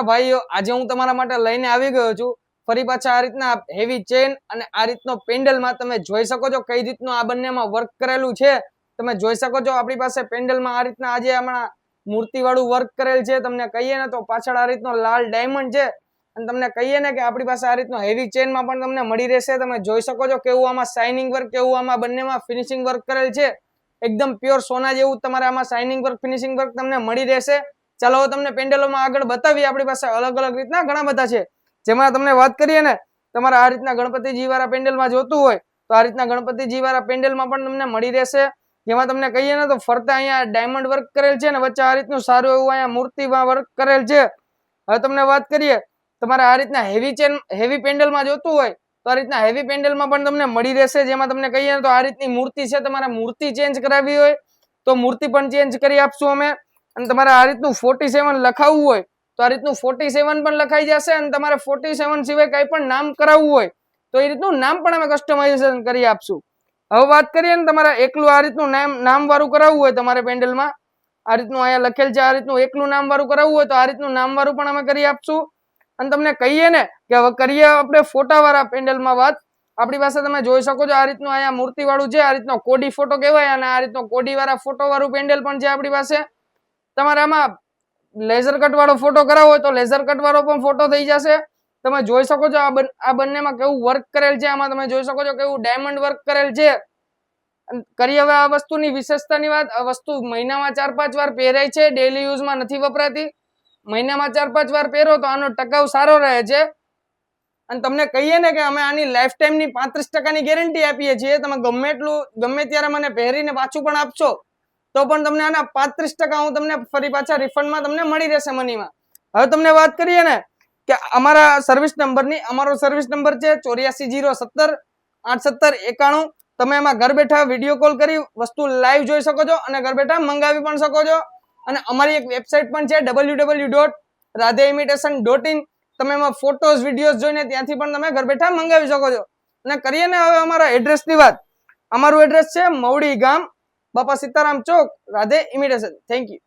ભાઈઓ આજે હું તમારા માટે લઈને આવી ગયો છું ફરી પાછા આ રીતના હેવી ચેન અને આ રીતનો પેન્ડલમાં તમે જોઈ શકો છો કઈ રીતનું આ બંનેમાં વર્ક કરેલું છે તમે જોઈ શકો છો આપણી પાસે પેન્ડલમાં આ રીતના આજે હમણાં મૂર્તિ વાળું વર્ક કરેલ છે તમને કહીએ ને તો પાછળ આ રીતનો લાલ ડાયમંડ છે અને તમને કહીએ ને કે આપણી પાસે આ રીતનો હેવી ચેનમાં પણ તમને મળી રહેશે તમે જોઈ શકો છો કેવું આમાં શાઇનિંગ વર્ક કેવું આમાં બંનેમાં ફિનિશિંગ વર્ક કરેલ છે એકદમ પ્યોર સોના જેવું તમારે આમાં શાઇનિંગ વર્ક ફિનિશિંગ વર્ક તમને મળી રહેશે ચાલો તમને પેન્ડલોમાં આગળ બતાવીએ આપણી પાસે અલગ અલગ રીતના ઘણા બધા છે જેમાં તમને વાત કરીએ ને તમારે આ રીતના ગણપતિજી વાળા પેન્ડલમાં જોતું હોય તો આ રીતના ગણપતિજી વાળા પેન્ડલમાં પણ તમને મળી રહેશે જેમાં તમને કહીએ ને તો ફરતા અહીંયા ડાયમંડ વર્ક કરેલ છે ને વચ્ચે આ રીતનું સારું એવું અહીંયા મૂર્તિમાં વર્ક કરેલ છે હવે તમને વાત કરીએ તમારે આ રીતના હેવી ચેન હેવી પેન્ડલમાં જોતું હોય તો આ રીતના હેવી પેન્ડલમાં પણ તમને મળી રહેશે જેમાં તમને કહીએ ને તો આ રીતની મૂર્તિ છે તમારે મૂર્તિ ચેન્જ કરાવી હોય તો મૂર્તિ પણ ચેન્જ કરી આપશું અમે અને તમારે આ રીતનું 47 લખાવવું હોય તો આ રીતનું 47 પણ લખાઈ જશે અને તમારે 47 સિવાય કઈ પણ નામ કરાવવું હોય તો એ રીતનું નામ પણ અમે કસ્ટમાઇઝેશન કરી આપશું હવે વાત કરીએ ને તમારે એકલું આ રીતનું નામ વાળું કરાવવું હોય તમારે પેન્ડલમાં આ રીતનું અહીંયા લખેલ છે આ રીતનું એકલું નામ વાળું કરાવવું હોય તો આ રીતનું નામ વાળું પણ અમે કરી આપશું અને તમને કહીએ ને કે હવે કરીએ આપણે ફોટા વાળા પેન્ડલમાં વાત આપણી પાસે તમે જોઈ શકો છો આ રીતનું અહીંયા મૂર્તિ વાળું છે આ રીતનો કોડી ફોટો કહેવાય અને આ રીતનો કોડી વાળા ફોટો વાળું પેન્ડલ પણ છે આપણી પાસે તમારે આમાં લેઝર કટ વાળો ફોટો કરાવો હોય તો લેઝર કટ વાળો પણ ફોટો થઈ જશે તમે જોઈ શકો છો આ બંનેમાં કેવું વર્ક કરેલ છે આમાં તમે જોઈ શકો છો કેવું ડાયમંડ વર્ક કરેલ છે કરી હવે આ વસ્તુની વિશેષતાની વાત આ વસ્તુ મહિનામાં 4-5 વાર પહેરાય છે ડેલી યુઝમાં નથી વપરાતી મહિનામાં 4-5 વાર પહેરો તો આનો ટકાઉ સારો રહે છે અને તમને કહીએ ને કે અમે આની લાઈફ ટાઈમની 35% ગેરંટી આપીએ છીએ તમે ગમે ત્યારે મને પહેરીને પાછું પણ આપશો તો પણ તમને આના 35% હું તમને ફરી પાછા રિફંડમાં તમને મળી રહેશે મનીમાં હવે તમને વાત કરીએ ને કે અમારા સર્વિસ નંબરની અમારો સર્વિસ નંબર છે 8407087091 તમે એમાં ઘર બેઠા વિડીયો કોલ કરી વસ્તુ લાઈવ જોઈ શકો છો અને ઘર બેઠા મંગાવી પણ શકો છો અને અમારી એક વેબસાઇટ પણ છે www.radheimitation.in તમે એમાં ફોટોઝ વિડીયોઝ જોઈને ત્યાંથી પણ તમે ઘર બેઠા મંગાવી શકો છો અને કરીએ ને હવે અમારા એડ્રેસની વાત અમારું એડ્રેસ છે મવડી ગામ બાપા સીતારામ ચોક રાધે ઇમિટેશન થેન્ક યુ